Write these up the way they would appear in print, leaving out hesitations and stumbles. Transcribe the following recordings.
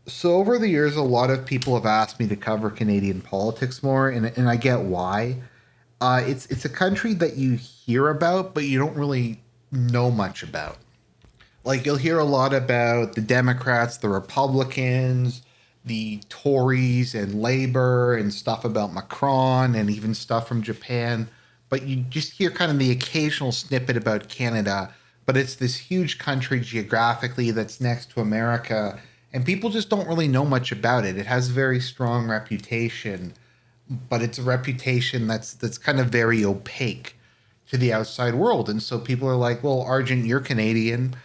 So over the years, a lot of people have asked me to cover Canadian politics more, and I get why. It's a country that you hear about, but you don't really know much about. Like you'll hear a lot about the Democrats, the Republicans, the Tories, and Labor, and stuff about Macron, and even stuff from Japan. But you just hear kind of the occasional snippet about Canada. But it's this huge country geographically that's next to America, and people just don't really know much about it. It has a very strong reputation, but it's a reputation that's kind of very opaque to the outside world. And so people are like, well, Argent, you're Canadian.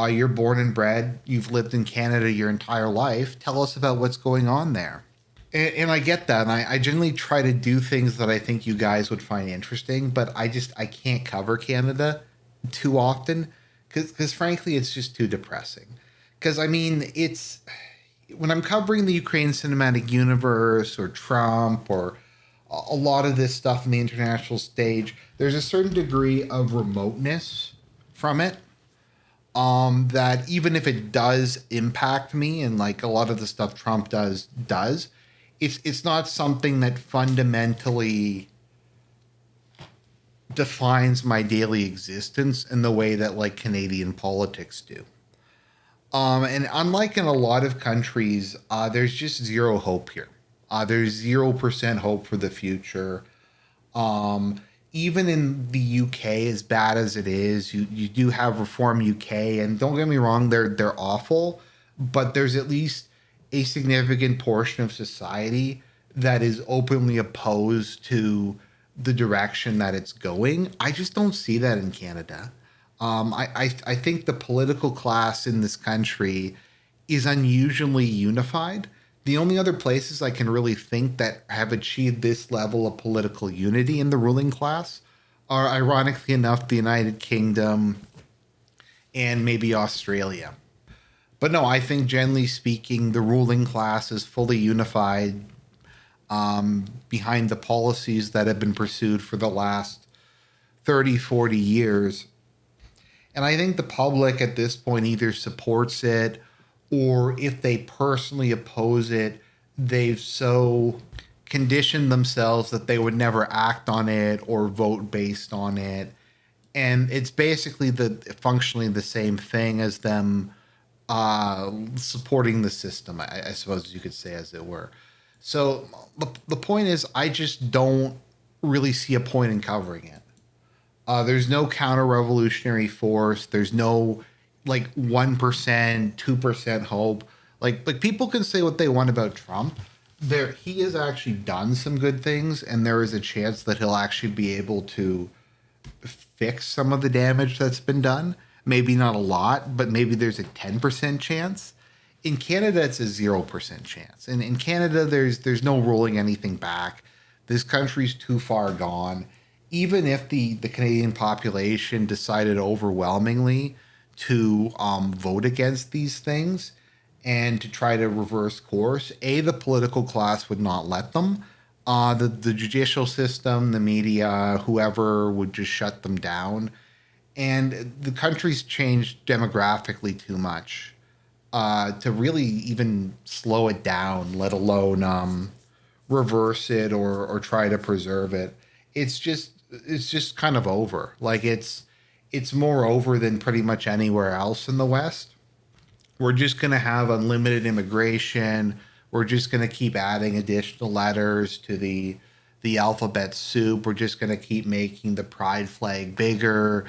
You're born and bred. You've lived in Canada your entire life. Tell us about what's going on there. And I get that. And I generally try to do things that I think you guys would find interesting, but I can't cover Canada too often because frankly, it's just too depressing. Because I mean, it's when I'm covering the Ukraine cinematic universe or Trump or a lot of this stuff in the international stage, there's a certain degree of remoteness from it, that even if it does impact me and like a lot of the stuff Trump does, it's not something that fundamentally defines my daily existence in the way that like Canadian politics do. And unlike in a lot of countries, there's just zero hope here. There's 0% hope for the future. Um, Even in the UK, as bad as it is, you do have Reform UK, and don't get me wrong, they're awful, but there's at least a significant portion of society that is openly opposed to the direction that it's going. I just don't see that in Canada. I think the political class in this country is unusually unified. The only other places I can really think that have achieved this level of political unity in the ruling class are, ironically enough, the United Kingdom and maybe Australia. But no, I think generally speaking, the ruling class is fully unified behind the policies that have been pursued for the last 30, 40 years. And I think the public at this point either supports it or if they personally oppose it, they've so conditioned themselves that they would never act on it or vote based on it. And it's basically the functionally the same thing as them supporting the system, I suppose you could say, as it were. So the point is, I just don't really see a point in covering it. There's no counter revolutionary force. There's no like 1%, 2% hope. Like people can say what they want about Trump. There he has actually done some good things, and there is a chance that he'll actually be able to fix some of the damage that's been done. Maybe not a lot, but maybe there's a 10% chance. In Canada, it's a 0% chance. And in Canada, there's no rolling anything back. This country's too far gone. Even if the Canadian population decided overwhelmingly to vote against these things and to try to reverse course, A, the political class would not let them. The judicial system, the media, whoever would just shut them down. And the country's changed demographically too much to really even slow it down, let alone reverse it or try to preserve it. It's just kind of over. Like it's more over than pretty much anywhere else in the West. We're just going to have unlimited immigration. We're just going to keep adding additional letters to the alphabet soup. We're just going to keep making the pride flag bigger,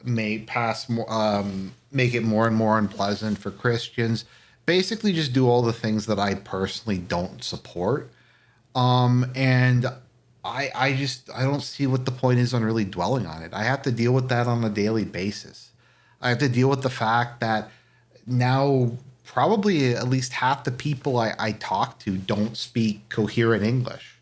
make it more and more unpleasant for Christians. Basically, just do all the things that I personally don't support. And I don't see what the point is on really dwelling on it. I have to deal with that on a daily basis. I have to deal with the fact that now probably at least half the people I talk to don't speak coherent English.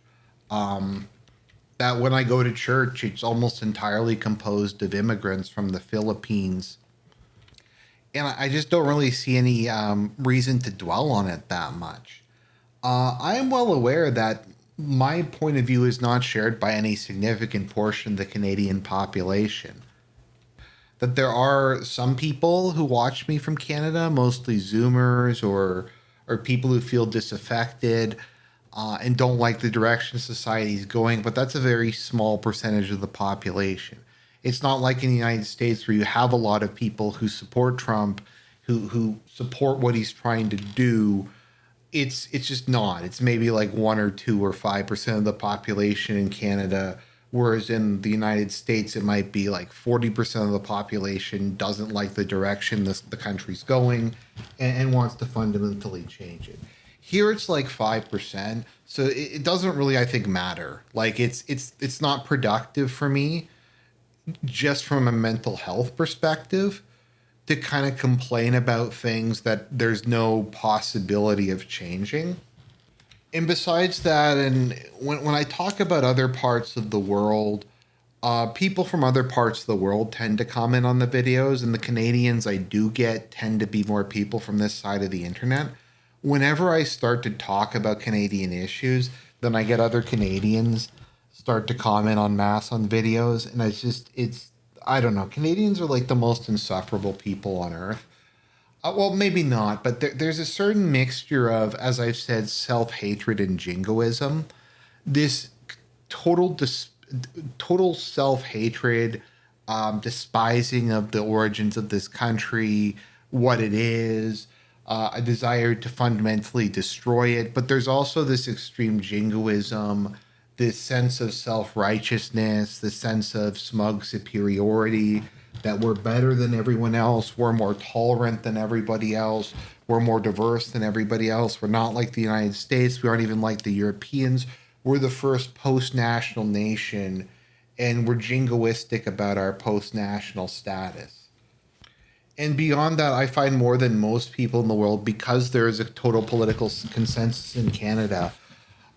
That when I go to church, it's almost entirely composed of immigrants from the Philippines. And I just don't really see any reason to dwell on it that much. I am well aware that my point of view is not shared by any significant portion of the Canadian population. That there are some people who watch me from Canada, mostly Zoomers or people who feel disaffected and don't like the direction society is going, but that's a very small percentage of the population. It's not like in the United States where you have a lot of people who support Trump, who support what he's trying to do. It's just not. It's maybe like 1 or 2 or 5% of the population in Canada, whereas in the United States it might be like 40% of the population doesn't like the direction the country's going and wants to fundamentally change it. Here it's like 5%, so it doesn't really, I think, matter. Like it's not productive for me, just from a mental health perspective, to kind of complain about things that there's no possibility of changing. And besides that, and when I talk about other parts of the world, people from other parts of the world tend to comment on the videos, and the Canadians I do get tend to be more people from this side of the internet. Whenever I start to talk about Canadian issues, then I get other Canadians start to comment en masse on videos, and it's I don't know. Canadians are like the most insufferable people on earth. Well, maybe not, but there's a certain mixture of, as I've said, self-hatred and jingoism. This total total self-hatred, despising of the origins of this country, what it is, a desire to fundamentally destroy it. But there's also this extreme jingoism, this sense of self-righteousness, this sense of smug superiority, that we're better than everyone else, we're more tolerant than everybody else, we're more diverse than everybody else, we're not like the United States, we aren't even like the Europeans, we're the first post-national nation, and we're jingoistic about our post-national status. And beyond that, I find more than most people in the world, because there is a total political consensus in Canada,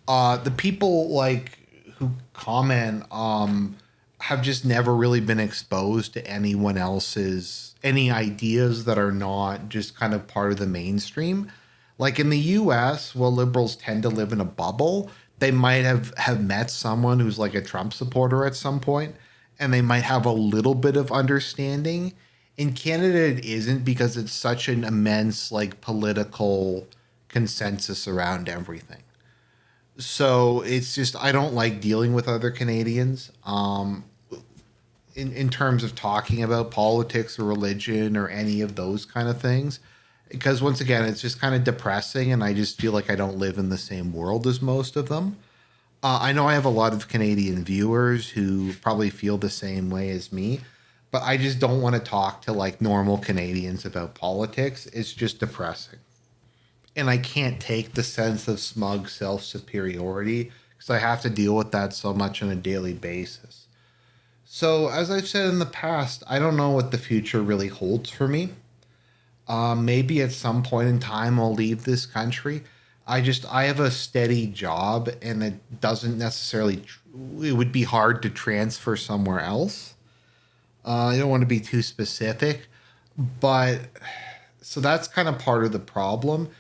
the people like who comment have just never really been exposed to anyone else's any ideas that are not just kind of part of the mainstream. Like in the US, well, liberals tend to live in a bubble. They might have met someone who's like a Trump supporter at some point, and they might have a little bit of understanding. In Canada, it isn't, because it's such an immense like political consensus around everything. So it's just, I don't like dealing with other Canadians. In terms of talking about politics or religion or any of those kind of things, because once again it's just kind of depressing, and I just feel like I don't live in the same world as most of them. I know I have a lot of Canadian viewers who probably feel the same way as me, but I just don't want to talk to like normal Canadians about politics. It's just depressing, and I can't take the sense of smug self superiority because I have to deal with that so much on a daily basis. So, as I've said in the past, I don't know what the future really holds for me. Maybe at some point in time I'll leave this country. I have a steady job, and it doesn't necessarily, it would be hard to transfer somewhere else. I don't want to be too specific, but so that's kind of part of the problem.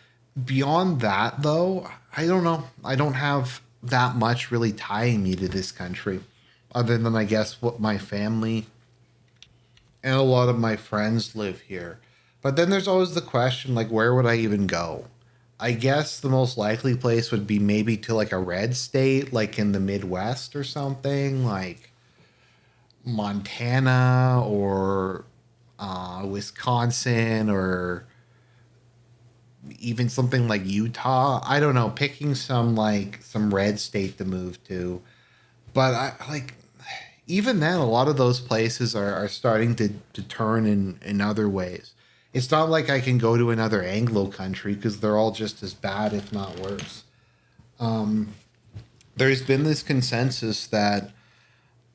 Beyond that, though, I don't know. I don't have that much really tying me to this country, other than, I guess, what my family and a lot of my friends live here. But then there's always the question, like, where would I even go? I guess the most likely place would be maybe to like a red state, like in the Midwest or something, like Montana or Wisconsin, or even something like Utah. I don't know, picking some red state to move to. But I like, even then, a lot of those places are starting to turn in other ways. It's not like I can go to another Anglo country, because they're all just as bad, if not worse. There's been this consensus that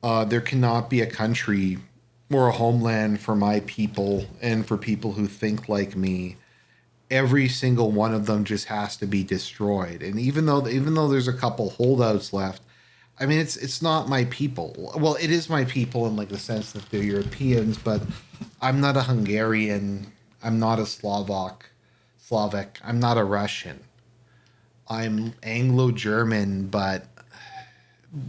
there cannot be a country or a homeland for my people and for people who think like me. Every single one of them just has to be destroyed. And even though there's a couple holdouts left, I mean, it's not my people. Well, it is my people in like the sense that they're Europeans, but I'm not a Hungarian. I'm not a Slavic. I'm not a Russian. I'm Anglo-German, but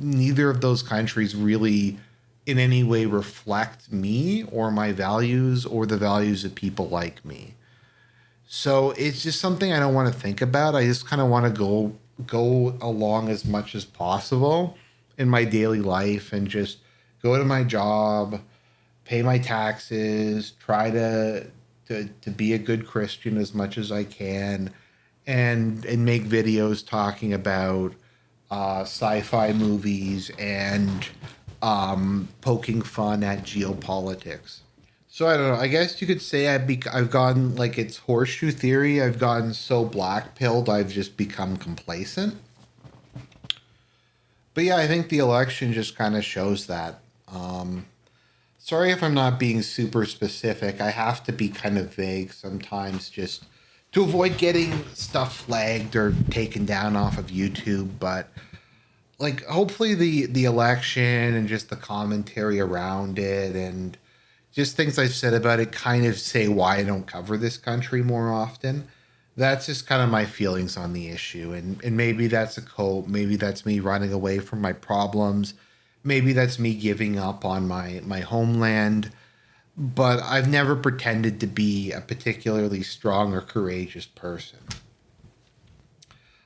neither of those countries really in any way reflect me or my values or the values of people like me. So it's just something I don't want to think about. I just kind of want to go along as much as possible in my daily life and just go to my job, pay my taxes, try to be a good Christian as much as I can, and make videos talking about sci-fi movies and poking fun at geopolitics. So I don't know. I guess you could say I've gotten like it's horseshoe theory. I've gotten so black pilled. I've just become complacent. But yeah, I think the election just kind of shows that. Sorry if I'm not being super specific. I have to be kind of vague sometimes just to avoid getting stuff flagged or taken down off of YouTube. But like, hopefully the election and just the commentary around it and just things I've said about it kind of say why I don't cover this country more often. That's just kind of my feelings on the issue. And maybe that's a cope. Maybe that's me running away from my problems. Maybe that's me giving up on my homeland. But I've never pretended to be a particularly strong or courageous person.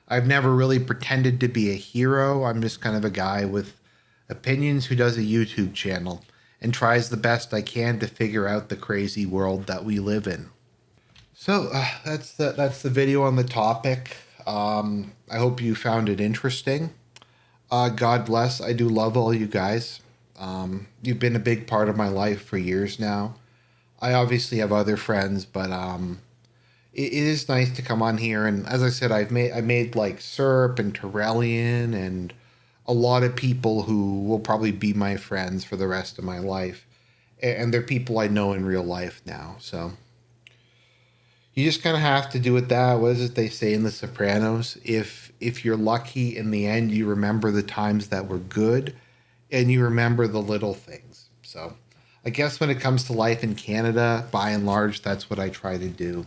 I've never really pretended to be a hero. I'm just kind of a guy with opinions who does a YouTube channel and tries the best I can to figure out the crazy world that we live in. So that's the video on the topic. I hope you found it interesting. God bless. I do love all you guys. You've been a big part of my life for years now. I obviously have other friends, but it is nice to come on here. And as I said, I made like Serp and Torellian and a lot of people who will probably be my friends for the rest of my life, and they're people I know in real life now. So you just kind of have to do it that. What is it they say in The Sopranos? If you're lucky in the end, you remember the times that were good, and you remember the little things. So I guess when it comes to life in Canada, by and large, that's what I try to do.